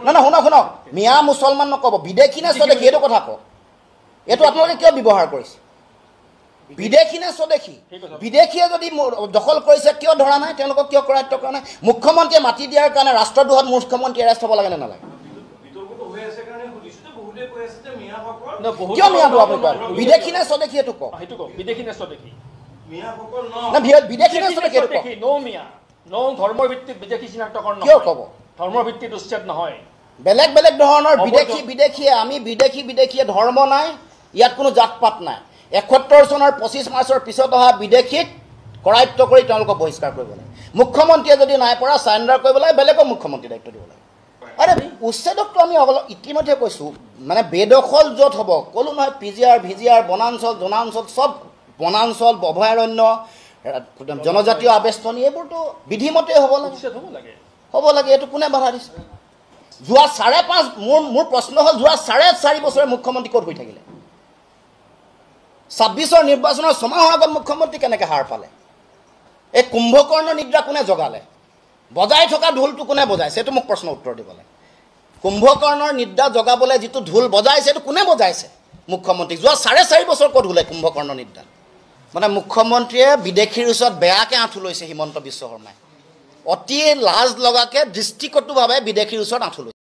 না না শুনক মিয়া মুছলমান নক'ব বিদেশী নে স্বদেশী এইটো কথা কওক এইটো আপোনালোকে কিয় ব্যৱহাৰ কৰিছে বিদেশী নে স্বদেশী বিদেশীয়ে যদি দখল কৰিছে কিয় ধৰা নাই তেওঁলোকক কিয় কৰায়ত্ব কৰা নাই মুখ্যমন্ত্ৰীয়ে মাটি দিয়াৰ কাৰণে ৰাষ্ট্ৰদ্ৰোহত মুখ্যমন্ত্ৰী এৰেষ্ট হ'ব লাগে নে নালাগে কিয় মিয়াটো আপুনি কয় বিদেশী নে স্বদেশী এইটো কওক বিদেশী নে স্বদেশী বিদেশী নে স্বদেশী এইটো কওক ন ধৰ্মৰ ভিত্তিত বিদেশী চিনাক্তকৰণ কিয় ক'ব ধৰ্মৰ ভিত্তিত উচ্ছেদ নহয় বেলেগ বেলেগ ধৰণৰ বিদেশীয়ে আমি বিদেশীয়ে ধৰ্ম নাই ইয়াত কোনো জাত পাত নাই ৭১ চনৰ ২৫ মাৰ্চৰ পিছত অহা বিদেশীক কৰায়ত্ব কৰি তেওঁলোকক বহিষ্কাৰ কৰিব লাগে মুখ্যমন্ত্ৰীয়ে যদি নাই পৰা চাৰেণ্ডাৰ কৰিব লাগে বেলেগক মুখ্যমন্ত্ৰী দায়িত্ব দিব লাগে আৰে উচ্ছেদকটো আমি ইতিমধ্যে কৈছোঁ মানে বেদখল য'ত হ'ব ক'লো নহয় পিজিআৰ ভিজিআৰ বনাঞ্চল জনাঞ্চল চব বনাঞ্চল অভয়াৰণ্য জনজাতীয় আৱেষ্টনী এইবোৰতো বিধিমতে হ'ব লাগে এইটো কোনে বাধা দিছে যোৱা ৫.৫ মোৰ প্ৰশ্ন হ'ল যোৱা ৪.৫ বছৰে মুখ্যমন্ত্ৰী ক'ত হৈ থাকিলে ২৬ৰ নিৰ্বাচনৰ ছমাহৰ আগত মুখ্যমন্ত্ৰী কেনেকৈ হাৰ পালে এই কুম্ভকৰ্ণ নিদ্ৰা কোনে জগালে বজাই থকা ঢোলটো কোনে বজাইছে এইটো মোক প্ৰশ্ন উত্তৰ দিব লাগে কুম্ভকৰ্ণৰ নিদ্ৰা জগাবলৈ যিটো ঢোল বজাইছে এইটো কোনে বজাইছে মুখ্যমন্ত্ৰী যোৱা ৪.৫ বছৰ ক'ত হ'লে কুম্ভকৰ্ণ নিদ্ৰা মানে মুখ্যমন্ত্ৰীয়ে বিদেশীৰ ওচৰত বেয়াকৈ আঁঠু লৈছে হিমন্ত বিশ্ব শৰ্মাই অতি লাজ লগাকৈ দৃষ্টিকটুভাৱে বিদেশীৰ ওচৰত আঁঠু লৈছে